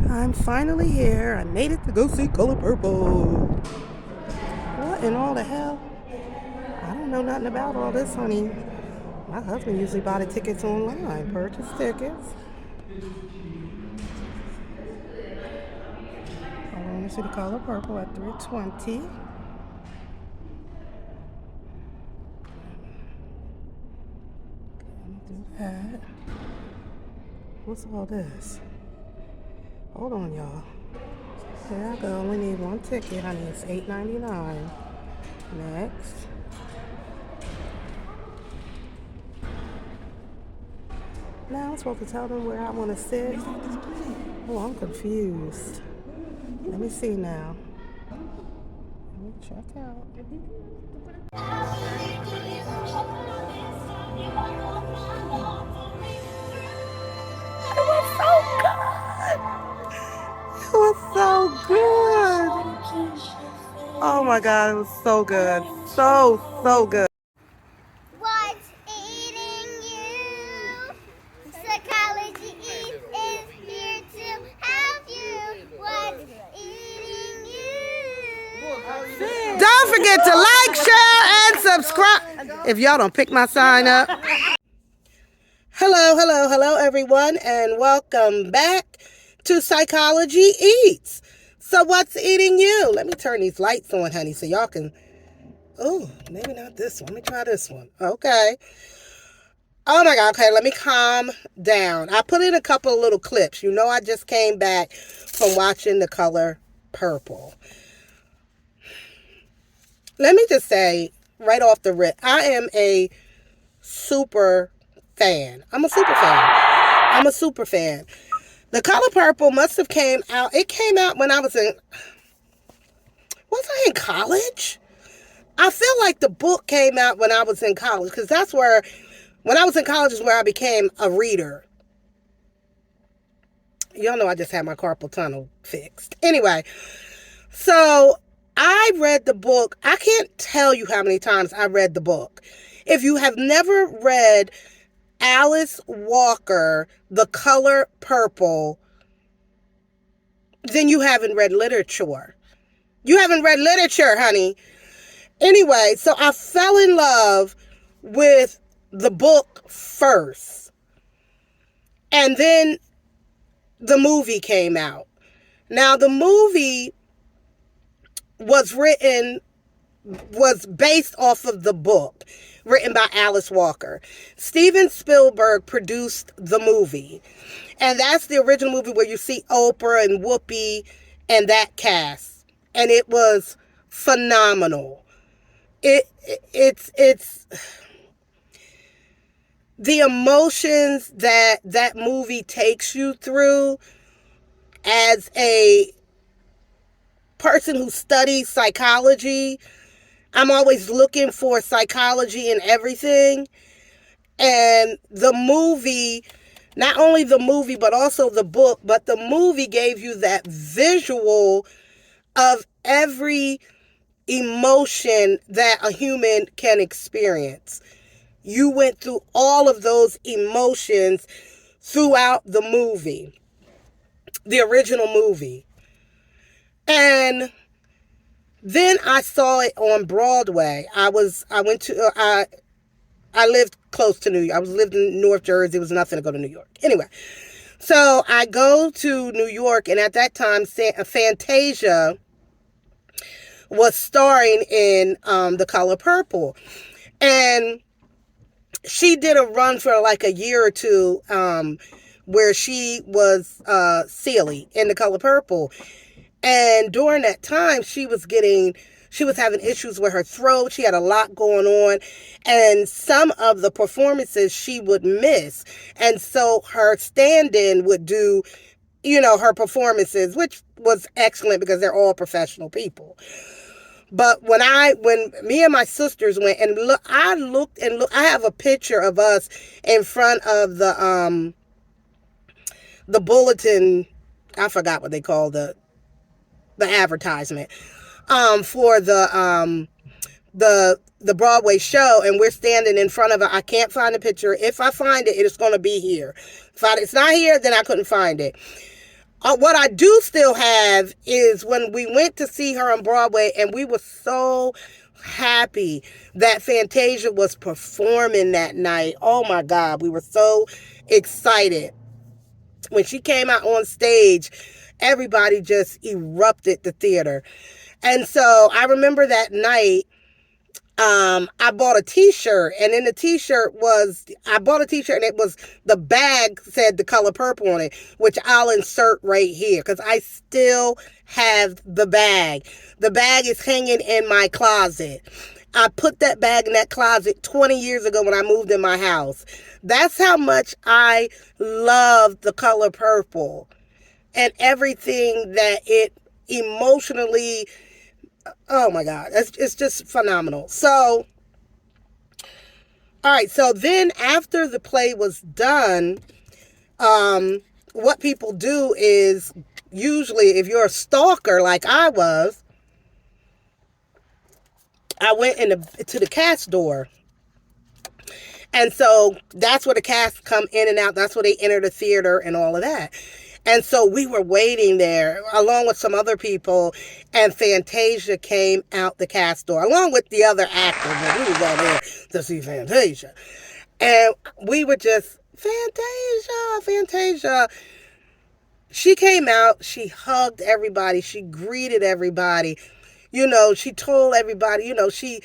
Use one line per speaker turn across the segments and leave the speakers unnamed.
I'm finally here. I made it to go see Color Purple. What in all the hell? I don't know nothing about all this, honey. My husband usually buy the tickets online. Purchase tickets. I want to see the Color Purple at 3:20. Let me do that. What's all this? Hold on, y'all. There I go. Only need one ticket, honey. It's $8.99. Next. Now I'm supposed to tell them where I want to sit. Oh, I'm confused. Let me see now. Let me check out. It was so good. Oh my God, it was so good. So good.
What's eating you? Psychology is here to help you. What's eating you?
Don't forget to like, share, and subscribe. If y'all don't pick my sign up. Hello, everyone, and welcome back to Psychology Eats. So what's eating you? Let me turn these lights on, honey, so y'all can... Oh, maybe not this one. Let me try this one. Okay. Oh my God. Okay, let me calm down. I put in a couple of little clips. You know, I just came back from watching The Color Purple. Let me just say right off the rip, I am a super fan. I'm a super fan. The Color Purple must have came out. It came out when I was in college? I feel like the book came out when I was in college, because that's where, when I was in college is where I became a reader. Y'all know I just had my carpal tunnel fixed. Anyway, so I read the book. I can't tell you how many times I read the book. If you have never read Alice Walker, The Color Purple, then you haven't read literature. You haven't read literature, honey. Anyway, so I fell in love with the book first. And then the movie came out. Now, the movie was based off of the book written by Alice Walker. Steven Spielberg produced the movie. And that's the original movie where you see Oprah and Whoopi and that cast. And it was phenomenal. It's the emotions that movie takes you through as a person who studies psychology. I'm always looking for psychology in everything. And the movie, not only the movie, but also the book, but the movie gave you that visual of every emotion that a human can experience. You went through all of those emotions throughout the movie, the original movie. And then I saw it on Broadway. I lived close to New York. I lived in North Jersey. It was nothing to go to New York. Anyway, so I go to New York, and at that time, Fantasia was starring in The Color Purple. And she did a run for like a year or two where she was Celie in The Color Purple. And during that time, she was having issues with her throat. She had a lot going on. And some of the performances she would miss. And so her stand-in would do, her performances, which was excellent because they're all professional people. But when me and my sisters went and I looked, I have a picture of us in front of the bulletin. I forgot what they call the advertisement, for the Broadway show. And we're standing in front of it. I can't find the picture. If I find it, it's going to be here. If it's not here, then I couldn't find it. What I do still have is when we went to see her on Broadway, and we were so happy that Fantasia was performing that night. Oh my God, we were so excited. When she came out on stage, everybody just erupted the theater. And so I remember that night, I bought a t-shirt, and in the t-shirt was, I bought a t-shirt and it was, the bag said The Color Purple on it, which I'll insert right here because I still have the bag. The bag is hanging in my closet. I put that bag in that closet 20 years ago when I moved in my house. That's how much I love The Color Purple and everything that it emotionally, oh my God, it's just phenomenal. So, all right, so then after the play was done, what people do is, usually if you're a stalker like I was, I went to the cast door. And so that's where the cast come in and out. That's where they enter the theater and all of that. And so we were waiting there along with some other people, and Fantasia came out the cast door along with the other actors. And we was all there to see Fantasia. And we were just, Fantasia, Fantasia. She came out, she hugged everybody, she greeted everybody. You know, she told everybody, you know, she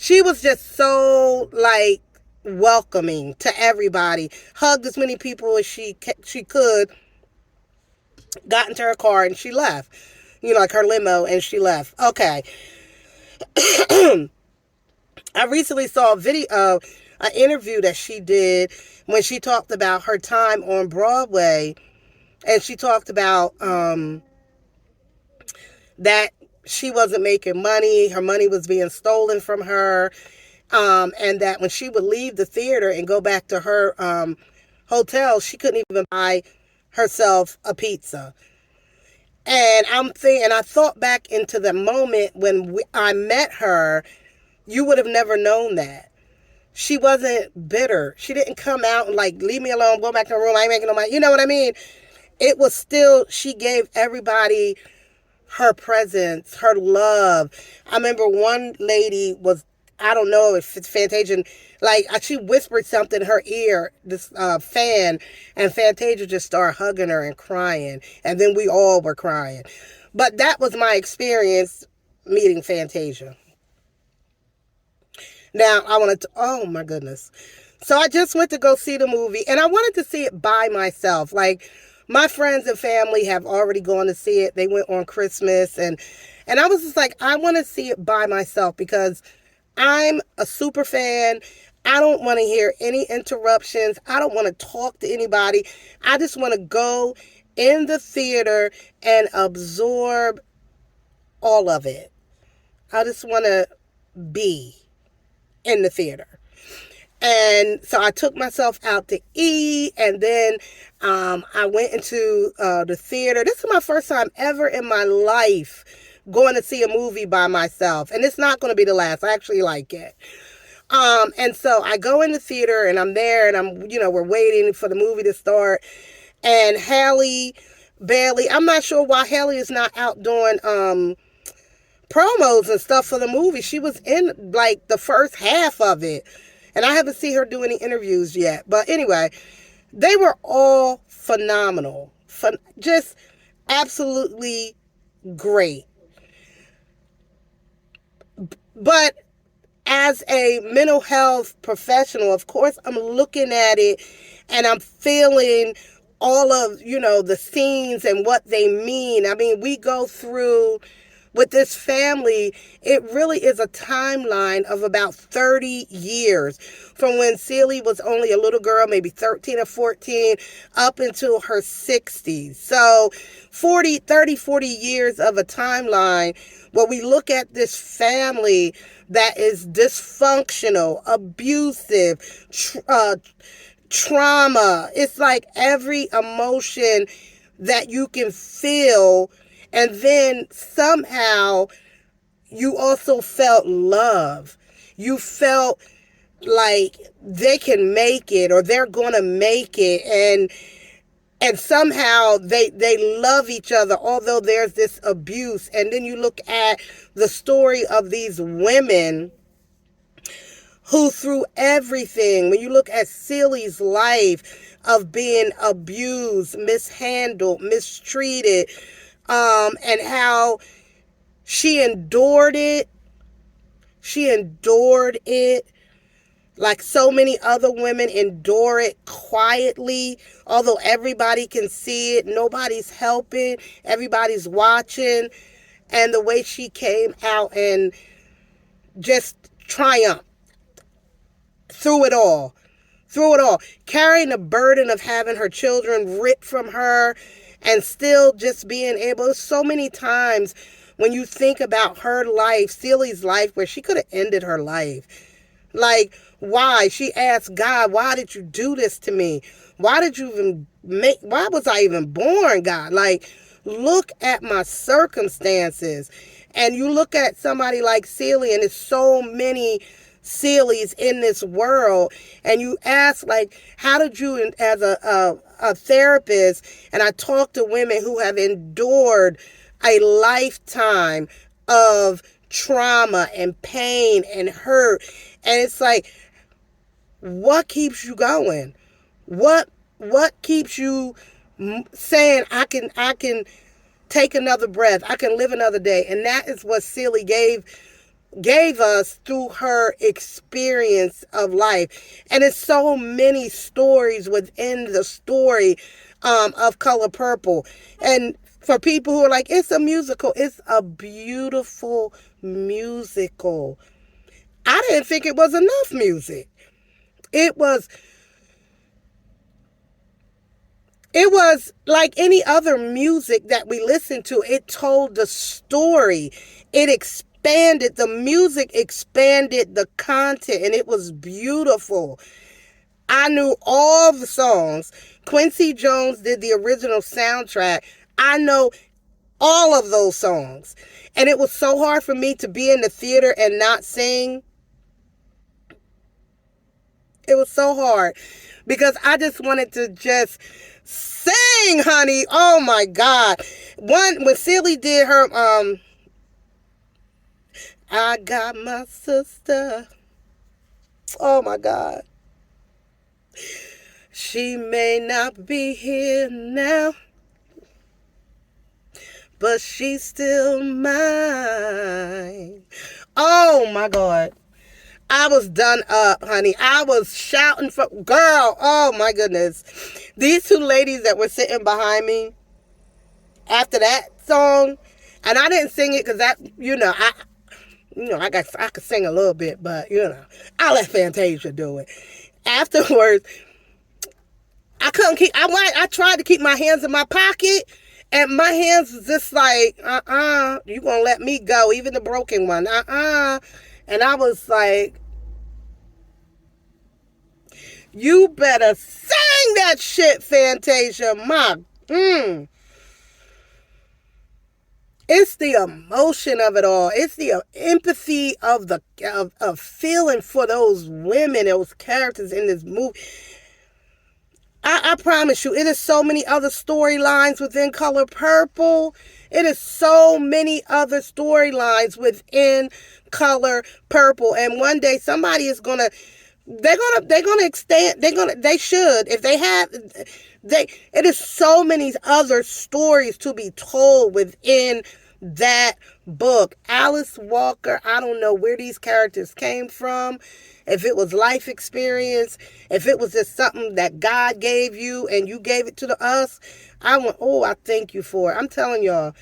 was just so like welcoming to everybody. Hugged as many people as she could. Got into her car and she left. You know, like her limo, and she left. Okay. I recently saw a video, an interview that she did when she talked about her time on Broadway, and she talked about that she wasn't making money. Her money was being stolen from her, and that when she would leave the theater and go back to her hotel, she couldn't even buy herself a pizza. And I thought back into the moment when I met her. You would have never known that. She wasn't bitter. She didn't come out and like, leave me alone, go back to the room, I ain't making no money. You know what I mean? It was still, she gave everybody her presence, her love. I remember one lady was, I don't know if it's Fantasia, like she whispered something in her ear, this fan, and Fantasia just started hugging her and crying. And then we all were crying. But that was my experience meeting Fantasia. Now, I wanted to, oh my goodness. So I just went to go see the movie, and I wanted to see it by myself. Like, my friends and family have already gone to see it. They went on Christmas, and I was just like, I want to see it by myself because I'm a super fan. I don't want to hear any interruptions. I don't want to talk to anybody. I just want to go in the theater and absorb all of it. I just want to be in the theater. And so I took myself out to eat, and then I went into the theater. This is my first time ever in my life going to see a movie by myself, and it's not going to be the last. I actually like it. And so I go in the theater, and I'm there, and we're waiting for the movie to start. And Halle Bailey, I'm not sure why Halle is not out doing promos and stuff for the movie. She was in like the first half of it, and I haven't seen her do any interviews yet. But anyway, they were all phenomenal. Just absolutely great. But as a mental health professional, of course, I'm looking at it and I'm feeling all of, the scenes and what they mean. I mean, we go through with this family, it really is a timeline of about 30 years from when Celie was only a little girl, maybe 13 or 14, up until her 60s. So 40 years of a timeline where we look at this family that is dysfunctional, abusive, trauma. It's like every emotion that you can feel. And then somehow you also felt love. You felt like they can make it or they're going to make it. And and somehow they love each other, although there's this abuse. And then you look at the story of these women who, through everything, when you look at Celie's life of being abused, mishandled, mistreated, and how she endured it. She endured it like so many other women endure it quietly, although everybody can see it. Nobody's helping. Everybody's watching. And the way she came out and just triumphed through it all. Through it all. Carrying the burden of having her children ripped from her and still just being able. So many times when you think about her life, Celie's life, where she could have ended her life. Like, why? She asked God, why did you do this to me? Why did you even why was I even born, God? Like, look at my circumstances. And you look at somebody like Celie, and there's so many Celies in this world, and you ask, like, how did you, as a therapist, and I talk to women who have endured a lifetime of trauma and pain and hurt, and it's like, what keeps you going? What keeps you saying, I can take another breath, I can live another day? And that is what Celie gave us through her experience of life. And it's so many stories within the story of Color Purple. And for people who are like, it's a musical, it's a beautiful musical. I didn't think it was enough music. It was like any other music that we listened to. It told the story. It expanded, the music expanded the content, and it was beautiful. I knew all the songs. Quincy Jones did the original soundtrack. I know all of those songs. And it was so hard for me to be in the theater and not sing. It was so hard because I just wanted to just sing, honey. Oh my God. When Celie did her, I got my sister. Oh my God. She may not be here now, but she's still mine. Oh my God. I was done up, honey. I was shouting for, girl, oh my goodness. These two ladies that were sitting behind me after that song, and I didn't sing it because that, I could sing a little bit, but I let Fantasia do it. Afterwards, I couldn't keep, I tried to keep my hands in my pocket, and my hands was just like, you gonna let me go, even the broken one, And I was like, you better sing that shit, Fantasia. It's the emotion of it all. It's the empathy of of feeling for those women, those characters in this movie. I promise you, it is so many other storylines within Color Purple. It is so many other storylines within Color Purple. And one day somebody is gonna, they're gonna extend, they should, if they have, it is so many other stories to be told within that book. Alice Walker, I don't know where these characters came from. If it was life experience, if it was just something that God gave you and you gave it to us, I thank you for it. I'm telling y'all,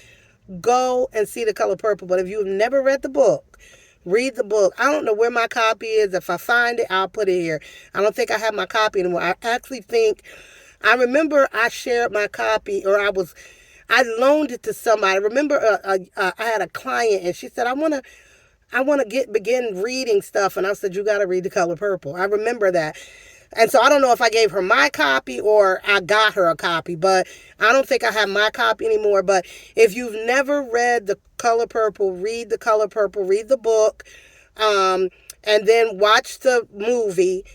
go and see The Color Purple. But if you've never read the book, read the book. I don't know where my copy is. If I find it, I'll put it here. I don't think I have my copy anymore. I remember I shared my copy, or I loaned it to somebody. I remember I had a client, and she said, I want to begin reading stuff. And I said, you got to read The Color Purple. I remember that. And so I don't know if I gave her my copy or I got her a copy, but I don't think I have my copy anymore. But if you've never read The Color Purple, read The Color Purple, read the book, and then watch the movie,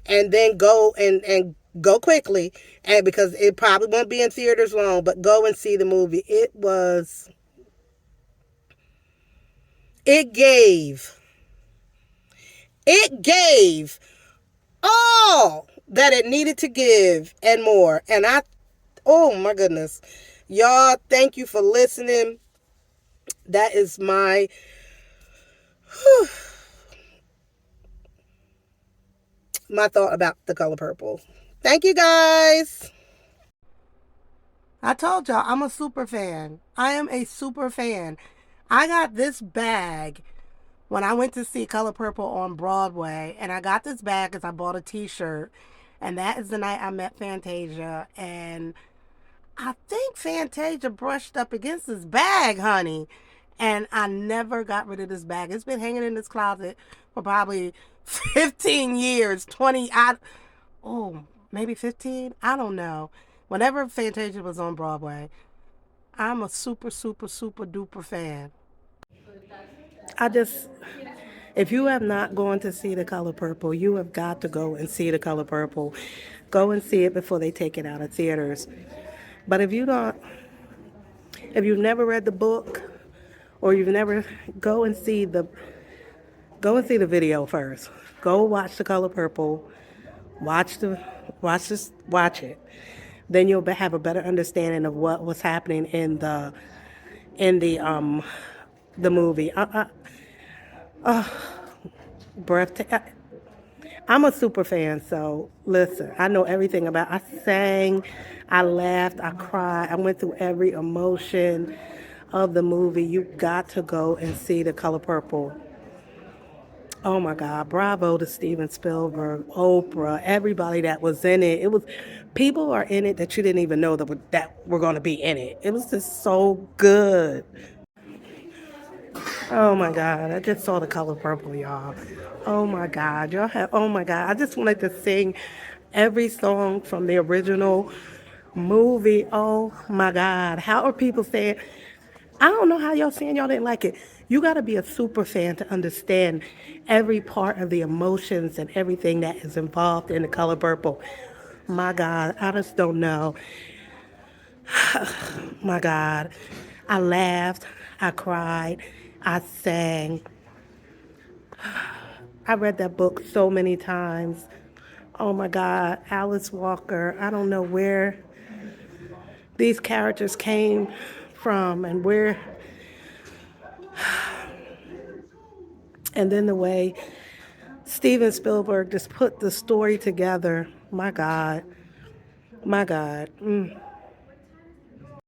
and then go and Go quickly, and because it probably won't be in theaters long, but go and see the movie. It gave, it gave all that it needed to give and more. And oh my goodness, y'all, thank you for listening. That is my thought about The Color Purple. Thank you guys. I told y'all I'm a super fan. I am a super fan. I got this bag when I went to see Color Purple on Broadway, and I got this bag because I bought a T-shirt, and that is the night I met Fantasia, and I think Fantasia brushed up against this bag, honey, and I never got rid of this bag. It's been hanging in this closet for probably 15 years, 20, maybe 15. I don't know. Whenever Fantasia was on Broadway, I'm a super, super, super duper fan. I just, if you have not gone to see The Color Purple, you have got to go and see The Color Purple. Go and see it before they take it out of theaters. But if you've never read the book, or you've never, go and see the go and see the video first. Go watch The Color Purple. Watch it. Then you'll have a better understanding of what was happening in the movie. Breathtaking. I'm a super fan, so listen, I know everything about. I sang, I laughed, I cried, I went through every emotion of the movie. You got to go and see The Color Purple. Oh my God! Bravo to Steven Spielberg, Oprah, everybody that was in it. It was people are in it that you didn't even know that were going to be in it. It was just so good. Oh my God! I just saw The Color Purple, y'all. Oh my God, y'all have. Oh my God! I just wanted to sing every song from the original movie. Oh my God! How are people saying? I don't know how y'all saying y'all didn't like it. You got to be a super fan to understand every part of the emotions and everything that is involved in The Color Purple. My God, I just don't know. My God, I laughed, I cried, I sang. I read that book so many times. Oh my God, Alice Walker. I don't know where these characters came from and then the way Steven Spielberg just put the story together. My God. My God.